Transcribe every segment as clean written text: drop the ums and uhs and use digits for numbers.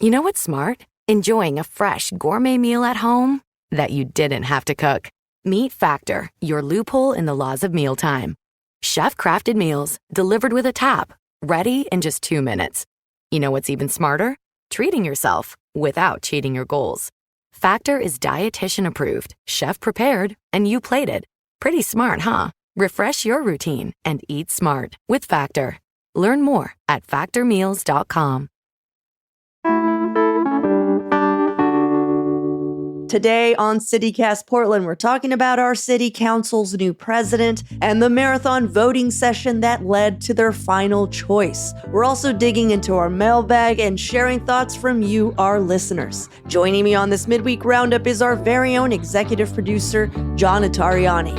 You know what's smart? Enjoying a fresh gourmet meal at home that you didn't have to cook. Meet Factor, your loophole in the laws of mealtime. Chef-crafted meals delivered with a tap, ready in just 2 minutes. You know what's even smarter? Treating yourself without cheating your goals. Factor is dietitian approved, chef prepared, and you plated. Pretty smart, huh? Refresh your routine and eat smart with Factor. Learn more at factormeals.com. Today on CityCast Portland, we're talking about our city council's new president and the marathon voting session that led to their final choice. We're also digging into our mailbag and sharing thoughts from you, our listeners. Joining me on this midweek roundup is our very own executive producer, John Notarianni.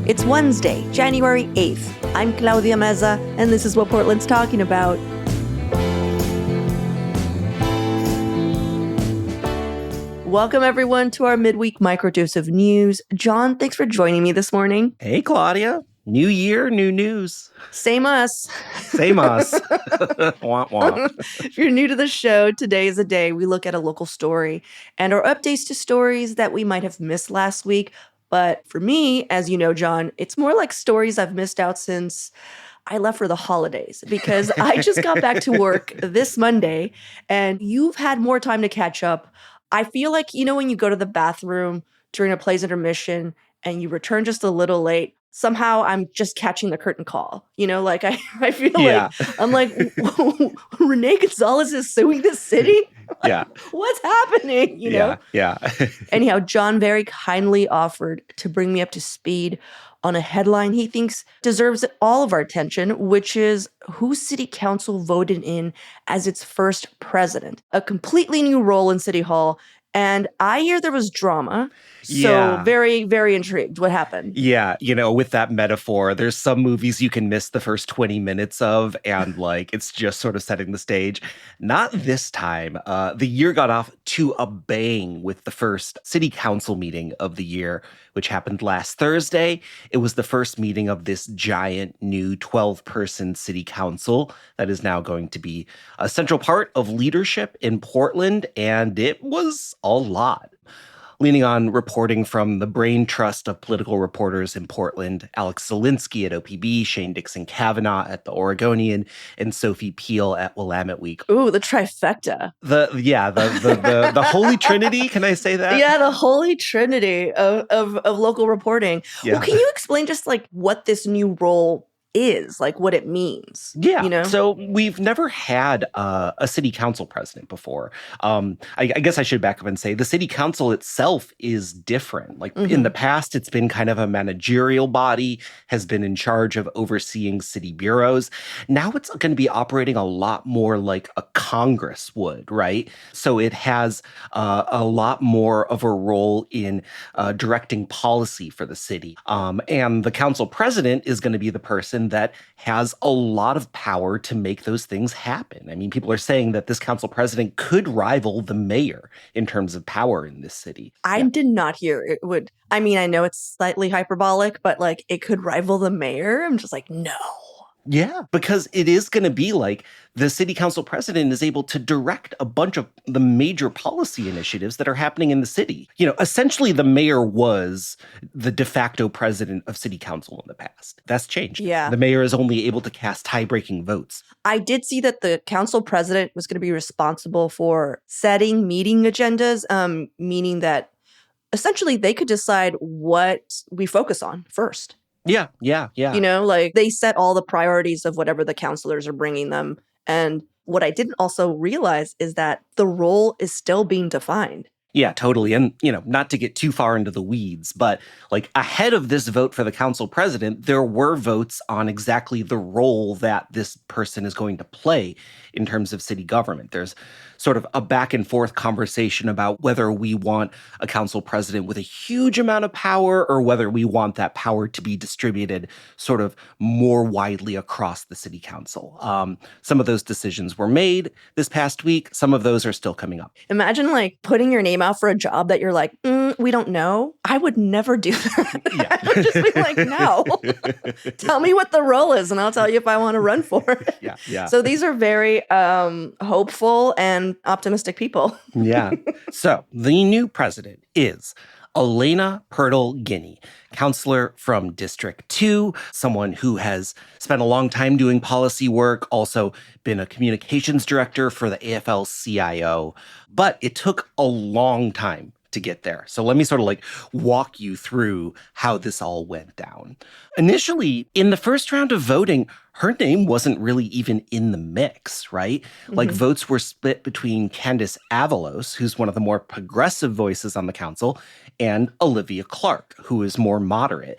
It's Wednesday, January 8th. I'm Claudia Meza, and this is what Portland's talking about. Welcome, everyone, to our midweek microdose of news. John, thanks for joining me this morning. Hey, Claudia. New year, new news. Same us. Same us. Womp womp. If you're new to the show, today is a day we look at a local story and our updates to stories that we might have missed last week. But for me, as you know, John, it's more like stories I've missed out since I left for the holidays, because I just got back to work this Monday and you've had more time to catch up. I feel like, you know, when you go to the bathroom during a play's intermission and you return just a little late, somehow I'm just catching the curtain call. You know, like I feel like I'm like, Renee Gonzalez is suing the city? Like, Yeah. What's happening? You know? Yeah. Anyhow, John very kindly offered to bring me up to speed on a headline he thinks deserves all of our attention, which is who City Council voted in as its first president. A completely new role in City Hall. And I hear there was drama. So very, very intrigued. What happened? Yeah, you know, with that metaphor, there's some movies you can miss the first 20 minutes of, and like it's just sort of setting the stage. Not this time. The year got off to a bang with the first city council meeting of the year, which happened last Thursday. It was the first meeting of this giant new 12-person city council that is now going to be a central part of leadership in Portland, and it was a lot. Leaning on reporting from the brain trust of political reporters in Portland, Alex Zielinski at OPB, Shane Dixon Kavanaugh at the Oregonian, and Sophie Peel at Willamette Week. Ooh, the trifecta. The Holy Trinity, can I say that? Yeah, the Holy Trinity of local reporting. Yeah. Well, can you explain just like what this new role is, like what it means? Yeah. You know? So we've never had a city council president before. I guess I should back up and say the city council itself is different. Like in the past, it's been kind of a managerial body, has been in charge of overseeing city bureaus. Now it's going to be operating a lot more like a Congress would, right? So it has a lot more of a role in directing policy for the city. And the council president is going to be the person that has a lot of power to make those things happen. I mean, people are saying that this council president could rival the mayor in terms of power in this city. I did not hear it would. I mean, I know it's slightly hyperbolic, but like it could rival the mayor. I'm just like, no. Yeah, because it is going to be like the city council president is able to direct a bunch of the major policy initiatives that are happening in the city. You know, essentially the mayor was the de facto president of city council in the past. That's changed. Yeah. The mayor is only able to cast tie-breaking votes. I did see that the council president was going to be responsible for setting meeting agendas, meaning that essentially they could decide what we focus on first. Yeah. You know, like they set all the priorities of whatever the counselors are bringing them. And what I didn't also realize is that the role is still being defined. Yeah, totally. And, you know, not to get too far into the weeds, but like ahead of this vote for the council president, there were votes on exactly the role that this person is going to play in terms of city government. There's sort of a back and forth conversation about whether we want a council president with a huge amount of power or whether we want that power to be distributed sort of more widely across the city council. Some of those decisions were made this past week. Some of those are still coming up. Imagine like putting your name out for a job that you're like, we don't know, I would never do that. Yeah. I would just be like, no. Tell me what the role is and I'll tell you if I want to run for it. Yeah. So these are very hopeful and optimistic people. Yeah. So the new president is Elena Purtle-Guiney, counselor from District 2, someone who has spent a long time doing policy work, also been a communications director for the AFL-CIO. But it took a long time to get there. So let me sort of like walk you through how this all went down. Initially, in the first round of voting, her name wasn't really even in the mix, right? Like votes were split between Candace Avalos, who's one of the more progressive voices on the council, and Olivia Clark, who is more moderate.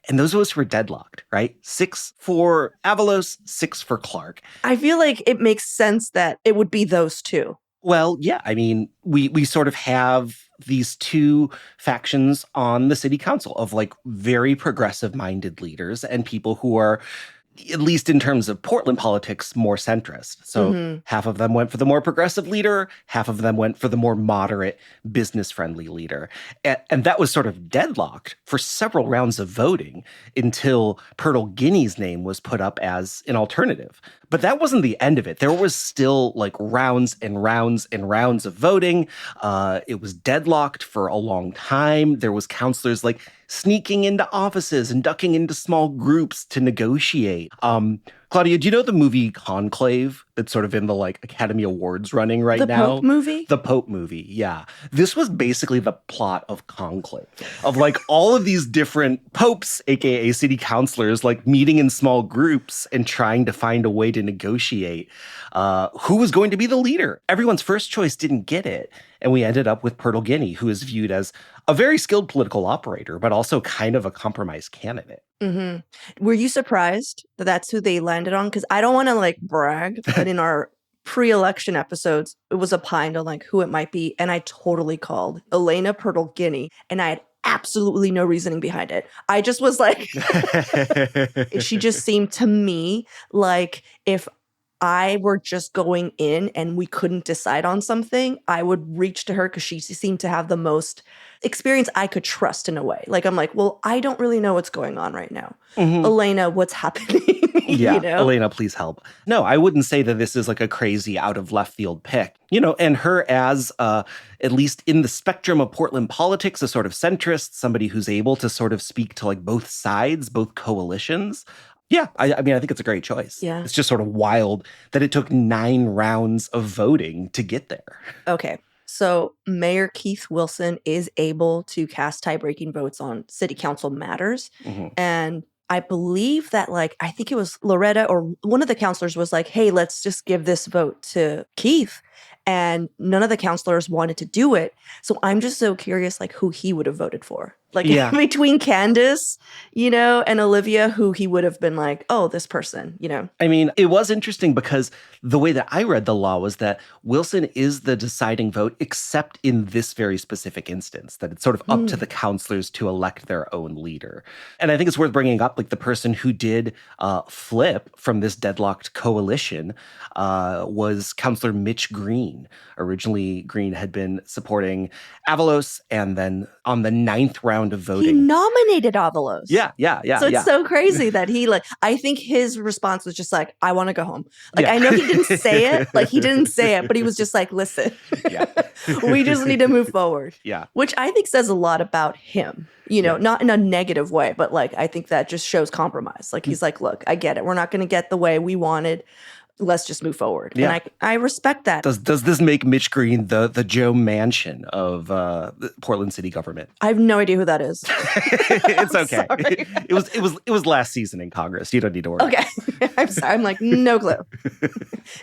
And those votes were deadlocked, right? 6 for Avalos, 6 for Clark. I feel like it makes sense that it would be those two. Well, yeah, I mean, we sort of have these two factions on the city council of like very progressive-minded leaders and people who are, at least in terms of Portland politics, more centrist. So half of them went for the more progressive leader, half of them went for the more moderate, business-friendly leader. And that was sort of deadlocked for several rounds of voting until Purtle-Guiney's name was put up as an alternative. But that wasn't the end of it. There was still like rounds and rounds and rounds of voting. It was deadlocked for a long time. There was counselors like sneaking into offices and ducking into small groups to negotiate. Claudia, do you know the movie Conclave that's sort of in the like Academy Awards running right now? The Pope movie? The Pope movie, yeah. This was basically the plot of Conclave, of like all of these different popes, aka city councilors, like meeting in small groups and trying to find a way to negotiate who was going to be the leader. Everyone's first choice didn't get it. And we ended up with Purtle-Guiney, who is viewed as a very skilled political operator, but also kind of a compromise candidate. Were you surprised that that's who they landed on? Because I don't want to like brag, but in our pre-election episodes, it was opined on like who it might be. And I totally called Elena Purtle-Guiney, and I had absolutely no reasoning behind it. I just was like, she just seemed to me like if I were just going in and we couldn't decide on something, I would reach to her because she seemed to have the most experience I could trust in a way. Like, I'm like, well, I don't really know what's going on right now. Elena, what's happening? Yeah, You know? Elena, please help. No, I wouldn't say that this is like a crazy out of left field pick. You know, and her as, at least in the spectrum of Portland politics, a sort of centrist, somebody who's able to sort of speak to like both sides, both coalitions. Yeah, I mean, I think it's a great choice. Yeah. It's just sort of wild that it took 9 rounds of voting to get there. Okay. So Mayor Keith Wilson is able to cast tie-breaking votes on city council matters. And I believe that like, I think it was Loretta or one of the counselors was like, hey, let's just give this vote to Keith. And none of the counselors wanted to do it. So I'm just so curious, like, who he would have voted for. Like, between Candace, you know, and Olivia, who he would have been like, oh, this person, you know. I mean, it was interesting because the way that I read the law was that Wilson is the deciding vote, except in this very specific instance, that it's sort of up to the counselors to elect their own leader. And I think it's worth bringing up, like, the person who did flip from this deadlocked coalition was Counselor Mitch Green. Originally, Green had been supporting Avalos, and then on the 9th round of voting, he nominated Avalos. Yeah. So it's so crazy that he like, I think his response was just like, I want to go home. Like, I know he didn't say it, like he didn't say it, but he was just like, listen, we just need to move forward. Yeah. Which I think says a lot about him, you know, not in a negative way, but like, I think that just shows compromise. Like, he's like, look, I get it. We're not going to get the way we wanted. Let's just move forward. Yeah. And I respect that. Does this make Mitch Green the Joe Manchin of the Portland city government? I have no idea who that is. It's okay. It was last season in Congress. You don't need to worry. Okay. I'm sorry. I'm like, no clue.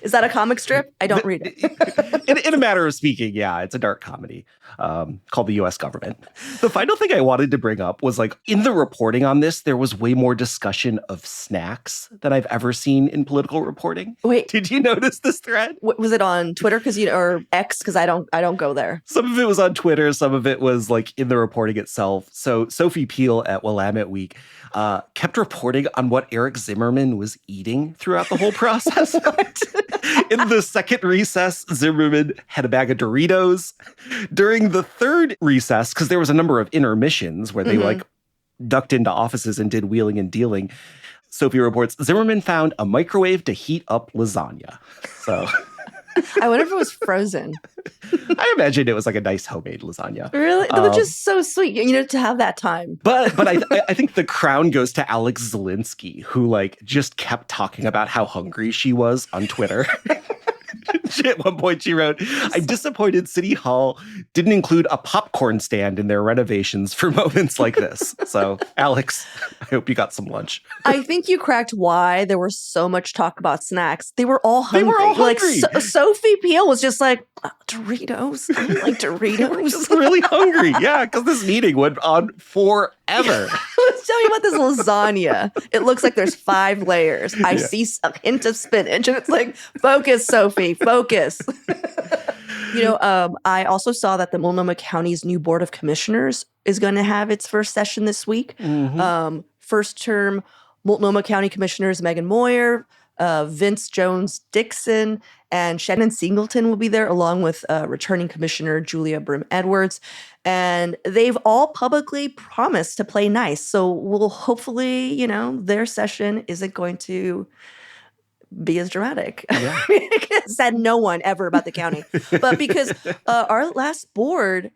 Is that a comic strip? I don't read it. In a matter of speaking, yeah, it's a dark comedy called The U.S. Government. The final thing I wanted to bring up was like in the reporting on this, there was way more discussion of snacks than I've ever seen in political reporting. Wait, did you notice this thread? Was it on Twitter? Or X? Because I don't go there. Some of it was on Twitter. Some of it was like in the reporting itself. So Sophie Peel at Willamette Week kept reporting on what Eric Zimmerman was eating throughout the whole process. In the second recess, Zimmerman had a bag of Doritos. During the third recess, because there was a number of intermissions where they ducked into offices and did wheeling and dealing, Sophie reports Zimmerman found a microwave to heat up lasagna. So I wonder if it was frozen. I imagine it was like a nice homemade lasagna. Really? Which is so sweet, to have that time. But I think the crown goes to Alex Zielinski, who just kept talking about how hungry she was on Twitter. At one point she wrote, "I'm disappointed City Hall didn't include a popcorn stand in their renovations for moments like this." So, Alex, I hope you got some lunch. I think you cracked why there was so much talk about snacks. They were all hungry. They were all hungry. Sophie Peel was just like, Doritos? I don't like Doritos. They were just really hungry. Yeah, because this meeting went on forever. Let's tell you about this lasagna. It looks like there's 5 layers. I see a hint of spinach. And it's like, focus, Sophie, focus. I also saw that the Multnomah County's new Board of Commissioners is going to have its first session this week. First term Multnomah County Commissioners Megan Moyer, Vince Jones-Dixon, and Shannon Singleton will be there, along with returning Commissioner Julia Brim-Edwards. And they've all publicly promised to play nice. So we'll hopefully, their session isn't going to be as dramatic. Yeah. Said no one ever about the county. But because our last board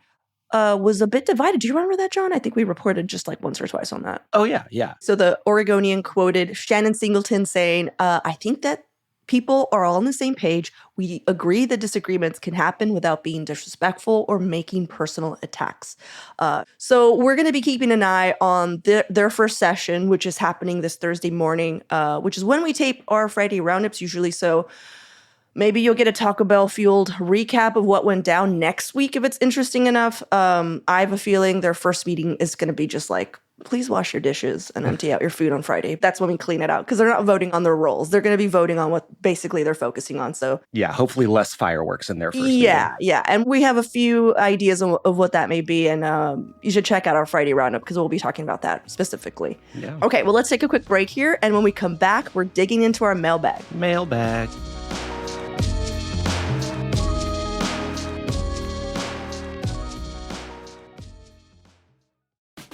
was a bit divided. Do you remember that, John? I think we reported just once or twice on that. Oh, yeah. So the Oregonian quoted Shannon Singleton saying, I think that people are all on the same page. We agree that disagreements can happen without being disrespectful or making personal attacks. So we're going to be keeping an eye on their first session, which is happening this Thursday morning, which is when we tape our Friday roundups usually. So maybe you'll get a Taco Bell-fueled recap of what went down next week if it's interesting enough. I have a feeling their first meeting is going to be just please wash your dishes and empty out your food on Friday. That's when we clean it out, because they're not voting on their roles. They're going to be voting on what basically they're focusing on. So yeah, hopefully less fireworks in their first meeting. Yeah. And we have a few ideas of what that may be. And you should check out our Friday roundup, because we'll be talking about that specifically. Yeah. Okay, well, let's take a quick break here. And when we come back, we're digging into our mailbag. Mailbag.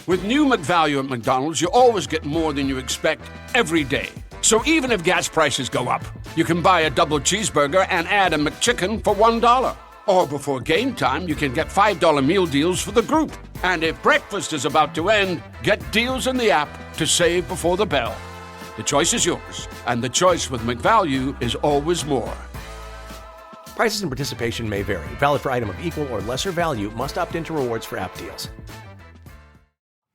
With new McValue at McDonald's, you always get more than you expect every day. So even if gas prices go up, you can buy a double cheeseburger and add a McChicken for $1. Or before game time, you can get $5 meal deals for the group. And if breakfast is about to end, get deals in the app to save before the bell. The choice is yours, and the choice with McValue is always more. Prices and participation may vary. Valid for item of equal or lesser value. Must opt into rewards for app deals.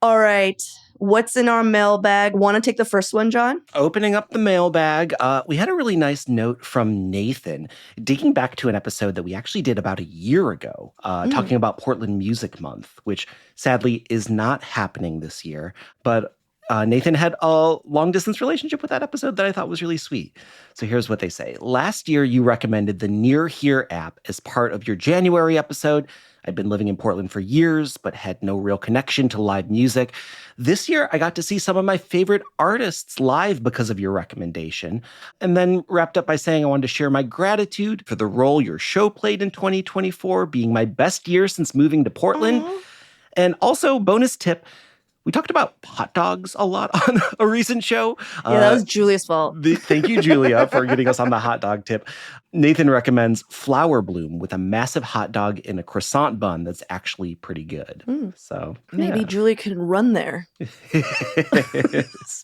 All right. What's in our mailbag? Want to take the first one, John? Opening up the mailbag, we had a really nice note from Nathan, digging back to an episode that we actually did about a year ago, talking about Portland Music Month, which sadly is not happening this year. But Nathan had a long-distance relationship with that episode that I thought was really sweet. So here's what they say. Last year, you recommended the Near Here app as part of your January episode. I'd been living in Portland for years, but had no real connection to live music. This year, I got to see some of my favorite artists live because of your recommendation. And then wrapped up by saying I wanted to share my gratitude for the role your show played in 2024, being my best year since moving to Portland. Aww. And also, bonus tip, we talked about hot dogs a lot on a recent show. Yeah, that was Julia's fault. Thank you, Julia, for getting us on the hot dog tip. Nathan recommends Flower Bloom with a massive hot dog in a croissant bun that's actually pretty good. So maybe Julia can run there.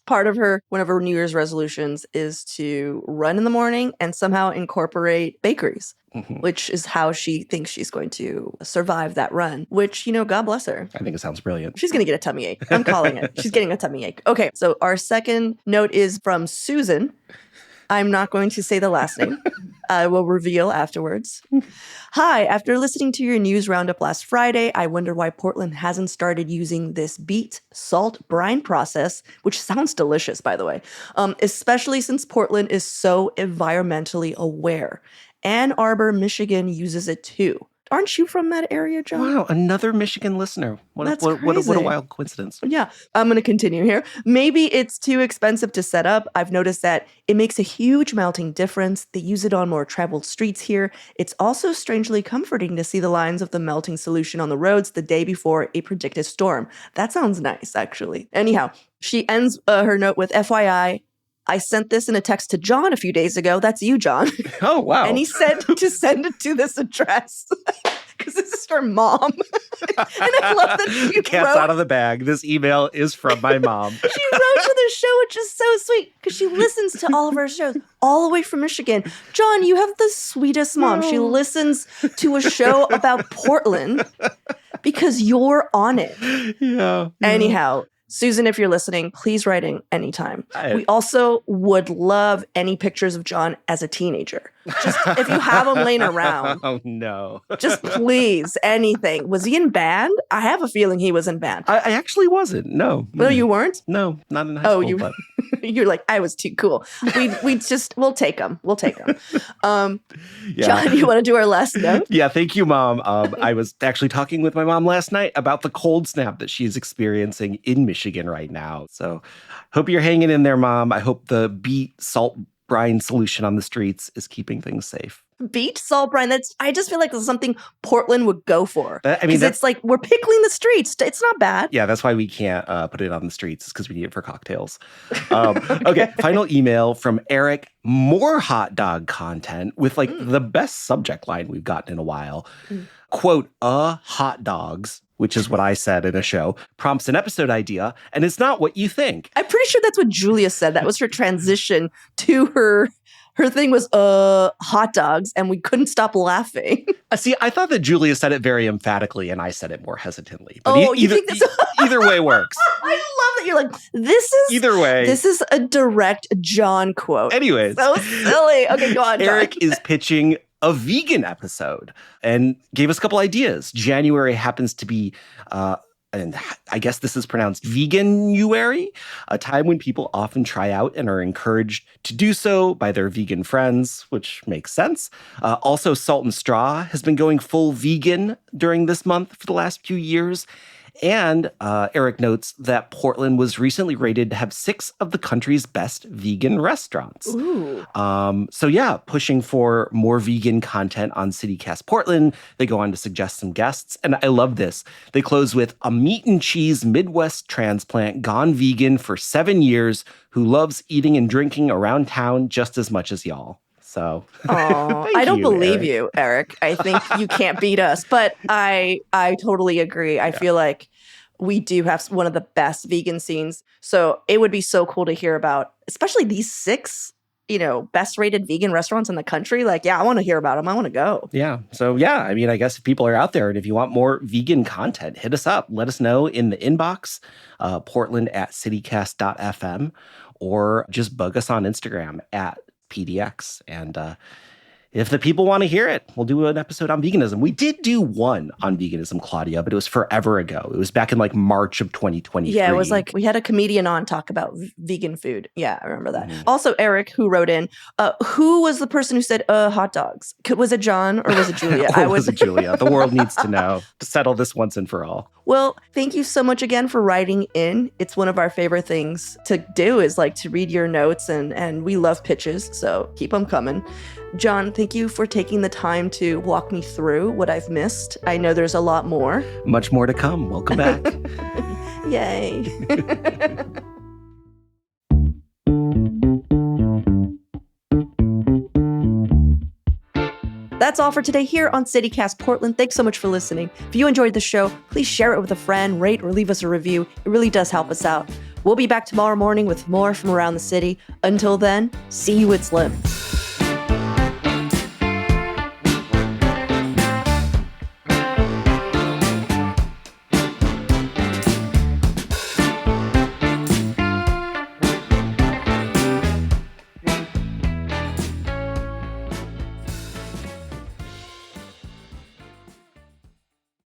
Part of one of her New Year's resolutions is to run in the morning and somehow incorporate bakeries. Which is how she thinks she's going to survive that run, which, God bless her. I think it sounds brilliant. She's going to get a tummy ache. I'm calling it. She's getting a tummy ache. Okay, so our second note is from Susan. I'm not going to say the last name. I will reveal afterwards. Hi, after listening to your news roundup last Friday, I wonder why Portland hasn't started using this beet salt brine process, which sounds delicious, by the way, especially since Portland is so environmentally aware. Ann Arbor, Michigan uses it too. Aren't you from that area, John? Wow, another Michigan listener. What a crazy. wild coincidence. Yeah, I'm going to continue here. Maybe it's too expensive to set up. I've noticed that it makes a huge melting difference. They use it on more traveled streets here. It's also strangely comforting to see the lines of the melting solution on the roads the day before a predicted storm. That sounds nice, actually. Anyhow, she ends her note with, FYI, I sent this in a text to John a few days ago. That's you, John. Oh, wow. And he said to send it to this address. Because this is her mom. And I love that she Cat's out of the bag. This email is from my mom. She wrote to the show, which is so sweet, because she listens to all of our shows all the way from Michigan. John, you have the sweetest mom. She listens to a show about Portland because you're on it. Yeah. Anyhow, Susan, if you're listening, please write in anytime. We also would love any pictures of John as a teenager. Just if you have them laying around. Oh, no. Just please, anything. Was he in band? I have a feeling he was in band. I actually wasn't. No. No, you weren't? No, not in high school. You're like, I was too cool. We'll take them. We'll take them. John, you want to do our last note? Yeah, thank you, Mom. I was actually talking with my mom last night about the cold snap that she's experiencing in Michigan right now. So hope you're hanging in there, Mom. I hope the beet salt brine solution on the streets is keeping things safe. Beet salt brine. I just feel like this is something Portland would go for. Because it's like we're pickling the streets. It's not bad. Yeah, that's why we can't put it on the streets. It's because we need it for cocktails. Okay, final email from Eric. More hot dog content with the best subject line we've gotten in a while. Quote, hot dogs, which is what I said in a show, prompts an episode idea, and it's not what you think. I'm pretty sure that's what Julia said. That was her transition to her thing was hot dogs, and we couldn't stop laughing. See, I thought that Julia said it very emphatically, and I said it more hesitantly. But you think that's... either way works. I love that you're like, this is a direct John quote. Anyways. So silly. Okay, go on, John. Eric is pitching a vegan episode and gave us a couple ideas. January happens to be, and I guess this is pronounced veganuary, a time when people often try out and are encouraged to do so by their vegan friends, which makes sense. Also, Salt and Straw has been going full vegan during this month for the last few years. And Eric notes that Portland was recently rated to have 6 of the country's best vegan restaurants. Ooh. So yeah, pushing for more vegan content on CityCast Portland. They go on to suggest some guests. And I love this. They close with a meat and cheese Midwest transplant gone vegan for 7 years who loves eating and drinking around town just as much as y'all. So I don't believe you, Eric. I think you can't beat us. But I totally agree. I feel like we do have one of the best vegan scenes. So it would be so cool to hear about, especially these 6, best rated vegan restaurants in the country. Like, yeah, I want to hear about them. I want to go. Yeah. So yeah, I mean, I guess if people are out there and if you want more vegan content, hit us up. Let us know in the inbox, portland@citycast.fm, or just bug us on Instagram at PDX. And if the people want to hear it, we'll do an episode on veganism. We did do one on veganism, Claudia, but it was forever ago. It was back in March of 2023. Yeah, it was we had a comedian on talk about vegan food. Yeah, I remember that. Also, Eric, who wrote in, who was the person who said hot dogs? Was it John or was it Julia? Was it Julia? The world needs to know to settle this once and for all. Well, thank you so much again for writing in. It's one of our favorite things to do is to read your notes, and we love pitches, so keep them coming. John, thank you for taking the time to walk me through what I've missed. I know there's a lot more. Much more to come. Welcome back. Yay. That's all for today here on CityCast Portland. Thanks so much for listening. If you enjoyed the show, please share it with a friend, rate or leave us a review. It really does help us out. We'll be back tomorrow morning with more from around the city. Until then, see you at Slim.